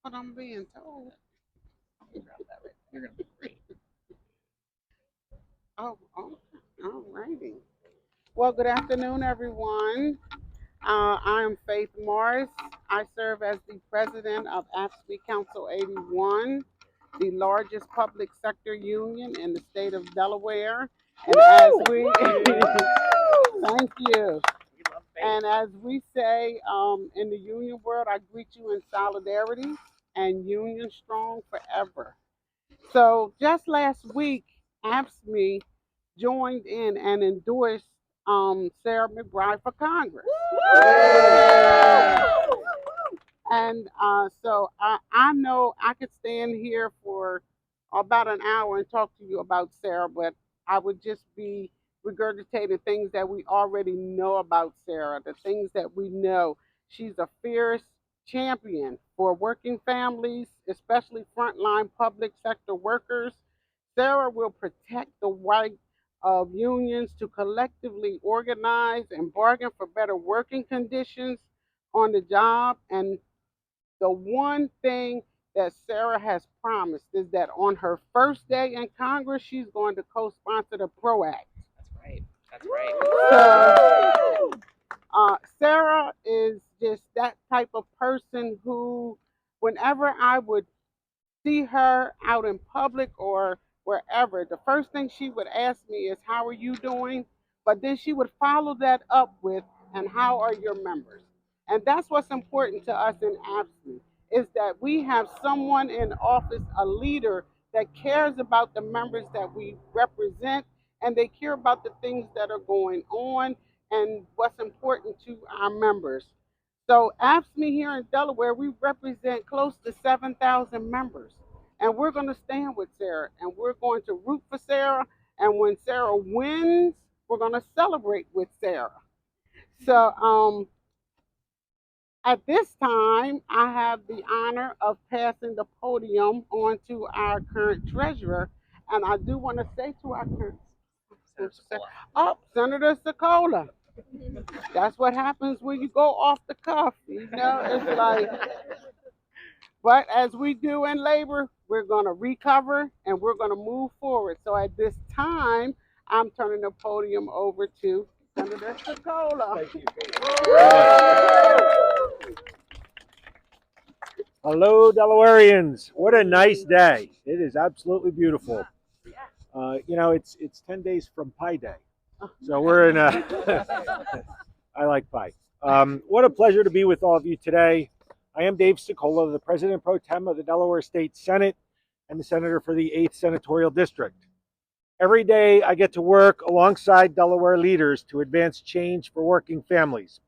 what I'm being told. You're gonna be great. Oh, all righty. Well, good afternoon, everyone. I am Faith Morris. I serve as the president of AFSCME Council 81, the largest public sector union in the state of Delaware. And as we, thank you. We love Faith. And as we say in the union world, I greet you in solidarity and union strong forever. So just last week, AFSCME joined in and endorsed Sarah McBride for Congress. And so I know I could stand here for about an hour and talk to you about Sarah, but I would just be regurgitating things that we already know about Sarah, the things that we know. She's a fierce champion for working families, especially frontline public sector workers. Sarah will protect the right of unions to collectively organize and bargain for better working conditions on the job. And the one thing that Sarah has promised is that on her first day in Congress, she's going to co-sponsor the PRO Act. That's right. That's right. So, Sarah is just that type of person who, whenever I would see her out in public or wherever, the first thing she would ask me is, "How are you doing?" But then she would follow that up with, "And how are your members?" And that's what's important to us in AFSCME is that we have someone in office, a leader that cares about the members that we represent, and they care about the things that are going on and what's important to our members. So AFSCME here in Delaware, we represent close to 7,000 members. And we're going to stand with Sarah and we're going to root for Sarah. And when Sarah wins, we're going to celebrate with Sarah. So at this time, I have the honor of passing the podium on to our current treasurer. And I do want to say to our current Senator Sokola. That's what happens when you go off the cuff. It's like, but as we do in labor, we're going to recover and we're going to move forward. So at this time, I'm turning the podium over to Senator Sokola. Thank you. Hello, Delawareans. What a nice day. It is absolutely beautiful. It's 10 days from Pie Day. So we're in a, I like pie. What a pleasure to be with all of you today. I am Dave Sokola, the President Pro Tem of the Delaware State Senate and the Senator for the 8th Senatorial District. Every day I get to work alongside Delaware leaders to advance change for working families.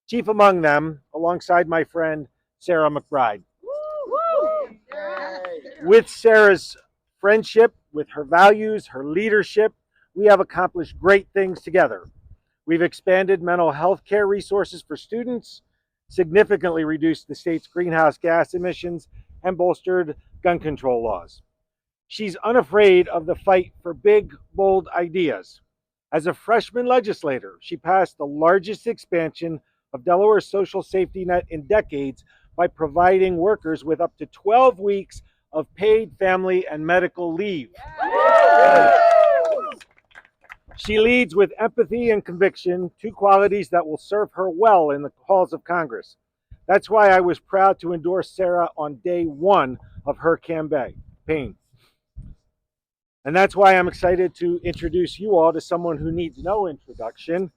Chief among them, alongside my friend Sarah McBride. With Sarah's friendship, with her values, her leadership, we have accomplished great things together. We've expanded mental health care resources for students, significantly reduced the state's greenhouse gas emissions, and bolstered gun control laws. She's unafraid of the fight for big, bold ideas. As a freshman legislator, she passed the largest expansion of Delaware's social safety net in decades by providing workers with up to 12 weeks of paid family and medical leave. She leads with empathy and conviction, two qualities that will serve her well in the halls of Congress. That's why I was proud to endorse Sarah on day one of her campaign. And that's why I'm excited to introduce you all to someone who needs no introduction.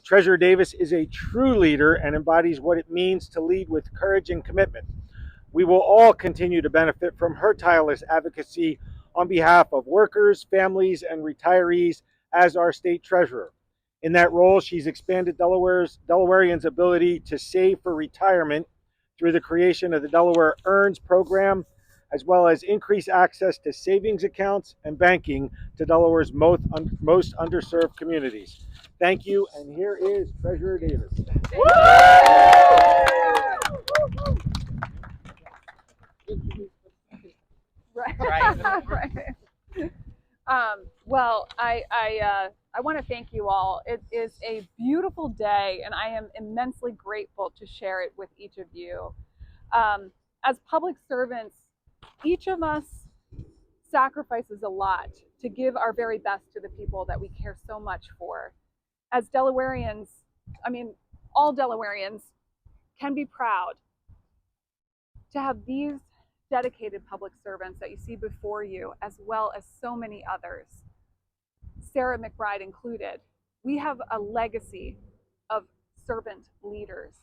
Treasurer Davis is a true leader and embodies what it means to lead with courage and commitment. We will all continue to benefit from her tireless advocacy on behalf of workers, families, and retirees as our state treasurer. In that role, she's expanded Delawareans' ability to save for retirement through the creation of the Delaware Earns program, as well as increase access to savings accounts and banking to Delaware's most underserved communities. Thank you, and here is Treasurer Davis. Right. Well, I want to thank you all. It is a beautiful day, and I am immensely grateful to share it with each of you. As public servants, each of us sacrifices a lot to give our very best to the people that we care so much for. As Delawareans, I mean, all Delawareans can be proud to have these dedicated public servants that you see before you, as well as so many others, Sarah McBride included. We have a legacy of servant leaders.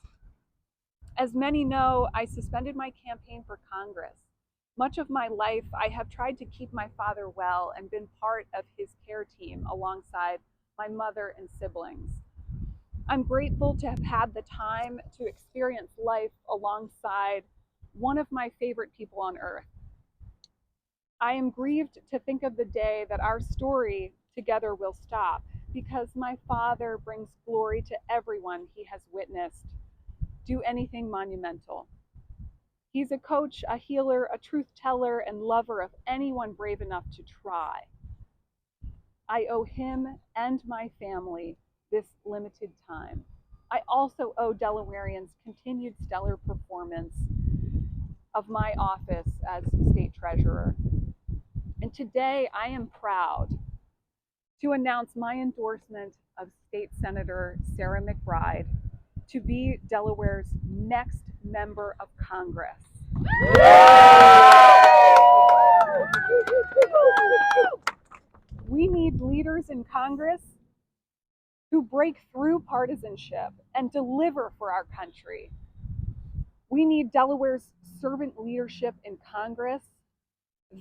As many know, I suspended my campaign for Congress. Much of my life, I have tried to keep my father well and been part of his care team alongside my mother and siblings. I'm grateful to have had the time to experience life alongside one of my favorite people on earth. I am grieved to think of the day that our story together will stop, because my father brings glory to everyone he has witnessed do anything monumental. He's a coach, a healer, a truth teller, and lover of anyone brave enough to try. I owe him and my family this limited time. I also owe Delawareans continued stellar performance of my office as state treasurer. And today I am proud to announce my endorsement of State Senator Sarah McBride to be Delaware's next member of Congress. We need leaders in Congress who break through partisanship and deliver for our country. We need Delaware's servant leadership in Congress.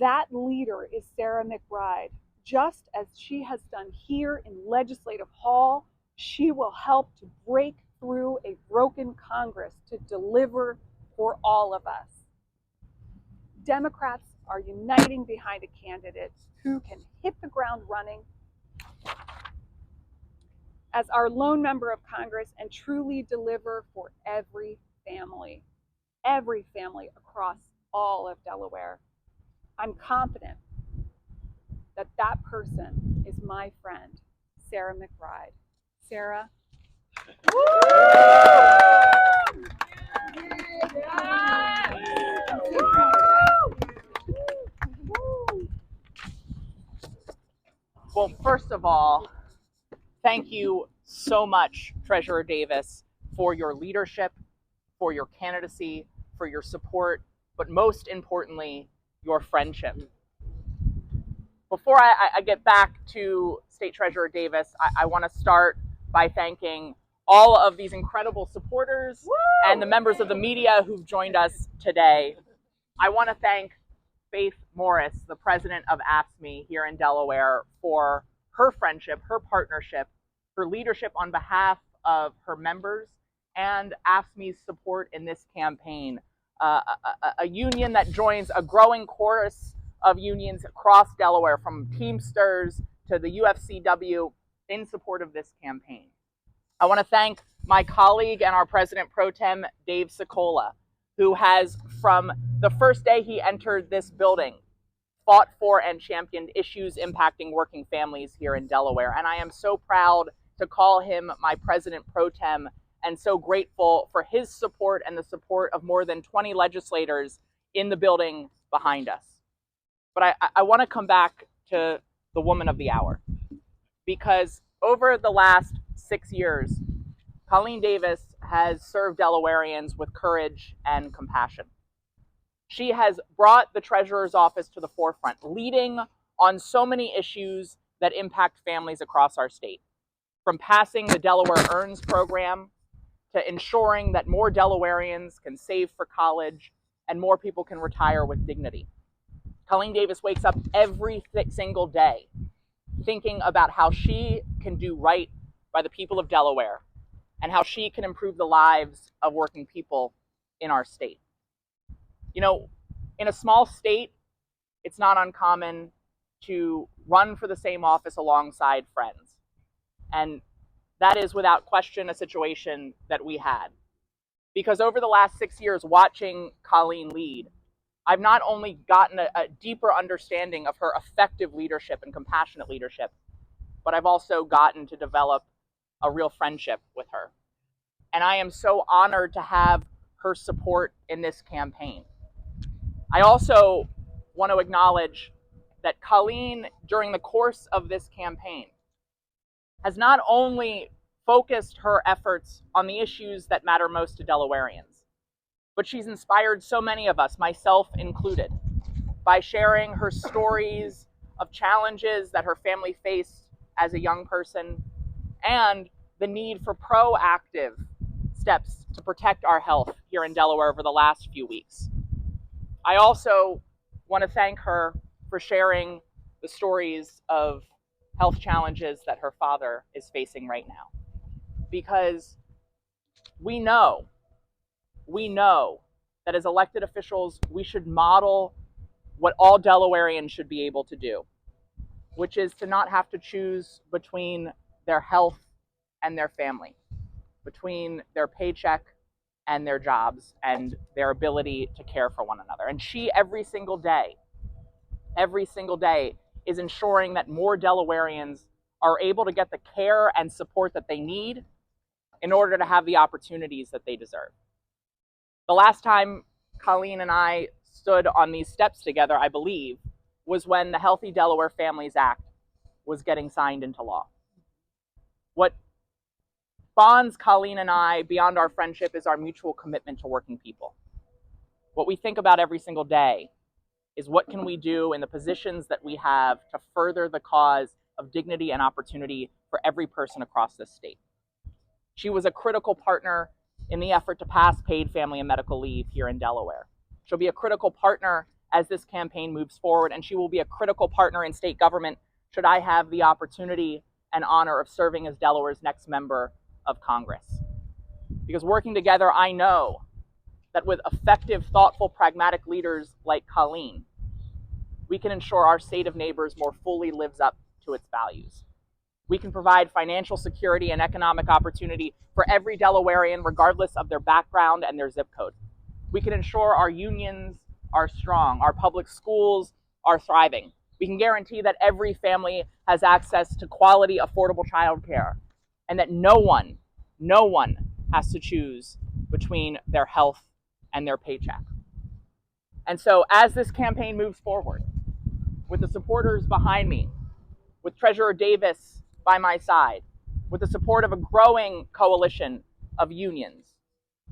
That leader is Sarah McBride. Just as she has done here in Legislative Hall, she will help to break through a broken Congress to deliver for all of us. Democrats are uniting behind a candidate who can hit the ground running as our lone member of Congress and truly deliver for every family across all of Delaware. I'm confident that that person is my friend, Sarah McBride. Sarah. Well, first of all, thank you so much, Treasurer Davis, for your leadership, for your candidacy, for your support, but most importantly, your friendship. Before I get back to State Treasurer Davis, I want to start by thanking all of these incredible supporters and the members of the media who've joined us today. I want to thank Faith Morris, the president of AFSCME here in Delaware, for her friendship, her partnership, her leadership on behalf of her members, and AFSCME's support in this campaign. A union that joins a growing chorus of unions across Delaware, from Teamsters to the UFCW, in support of this campaign. I want to thank my colleague and our president pro tem, Dave Sicola, who has, from the first day he entered this building, fought for and championed issues impacting working families here in Delaware. And I am so proud to call him my president pro tem, and so grateful for his support and the support of more than 20 legislators in the building behind us. But I want to come back to the woman of the hour, because over the last 6 years, Colleen Davis has served Delawareans with courage and compassion. She has brought the treasurer's office to the forefront, leading on so many issues that impact families across our state, from passing the Delaware Earns program to ensuring that more Delawareans can save for college and more people can retire with dignity. Colleen Davis wakes up every single day thinking about how she can do right by the people of Delaware and how she can improve the lives of working people in our state. You know, in a small state, it's not uncommon to run for the same office alongside friends. And that is without question a situation that we had. Because over the last 6 years watching Colleen lead, I've not only gotten a deeper understanding of her effective leadership and compassionate leadership, but I've also gotten to develop a real friendship with her. And I am so honored to have her support in this campaign. I also want to acknowledge that Colleen, during the course of this campaign, has not only focused her efforts on the issues that matter most to Delawareans, but she's inspired so many of us, myself included, by sharing her stories of challenges that her family faced as a young person and the need for proactive steps to protect our health here in Delaware over the last few weeks. I also want to thank her for sharing the stories of health challenges that her father is facing right now. Because we know that as elected officials, we should model what all Delawareans should be able to do, which is to not have to choose between their health and their family, between their paycheck and their jobs and their ability to care for one another. And she, every single day, is ensuring that more Delawareans are able to get the care and support that they need in order to have the opportunities that they deserve. The last time Colleen and I stood on these steps together, I believe, was when the Healthy Delaware Families Act was getting signed into law. What bonds Colleen and I beyond our friendship is our mutual commitment to working people. What we think about every single day is what can we do in the positions that we have to further the cause of dignity and opportunity for every person across this state. She was a critical partner in the effort to pass paid family and medical leave here in Delaware. She'll be a critical partner as this campaign moves forward, and she will be a critical partner in state government should I have the opportunity and honor of serving as Delaware's next member of Congress. Because working together, I know that with effective, thoughtful, pragmatic leaders like Colleen, we can ensure our state of neighbors more fully lives up to its values. We can provide financial security and economic opportunity for every Delawarean, regardless of their background and their zip code. We can ensure our unions are strong, our public schools are thriving. We can guarantee that every family has access to quality, affordable childcare, and that no one has to choose between their health and their paycheck. And so as this campaign moves forward, with the supporters behind me, with Treasurer Davis by my side, with the support of a growing coalition of unions,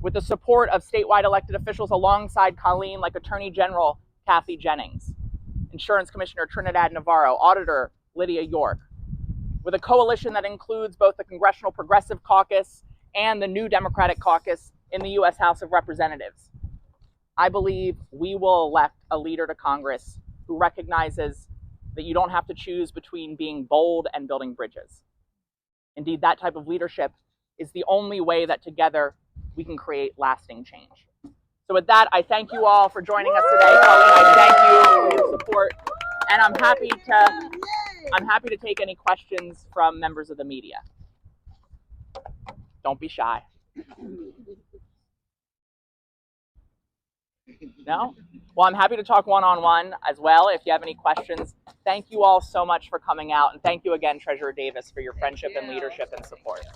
with the support of statewide elected officials alongside Colleen, like Attorney General Kathy Jennings, Insurance Commissioner Trinidad Navarro, Auditor Lydia York, with a coalition that includes both the Congressional Progressive Caucus and the New Democratic Caucus in the U.S. House of Representatives. I believe we will elect a leader to Congress who recognizes that you don't have to choose between being bold and building bridges. Indeed, that type of leadership is the only way that together we can create lasting change. So with that, I thank you all for joining us today. Colleen, I thank you for your support, and I'm happy to take any questions from members of the media. Don't be shy. No? Well, I'm happy to talk one-on-one as well if you have any questions. Thank you all so much for coming out, and thank you again, Treasurer Davis, for your friendship and leadership and support.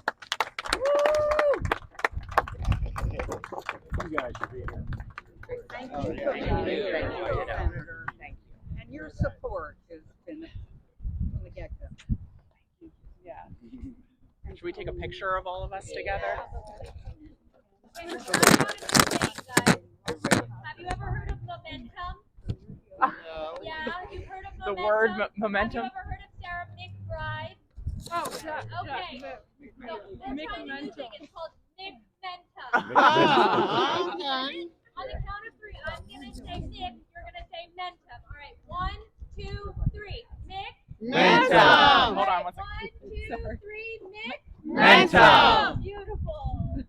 You guys should be here. Thank you, Senator. Thank you. And your support has been from the get-go. Yeah. Should we take a picture of all of us together? Have you ever heard of momentum? Yeah, you've heard of momentum? The word momentum? Have you ever heard of Sarah McBride? Oh, yeah. Okay. Yeah. So we're trying a new thing. It's called McMentum. Okay. On the count of three, I'm going to say Nick, you're going to say Mentum. All right, 1, 2, 3. Nick. Mentum. Hold on one second. 1, 2, 3. Nick. Mentum. Beautiful.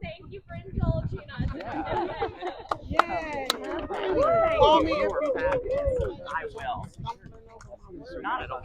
Thank you for indulging us. Yay. Call me You if were you fabulous. I will. Not at all.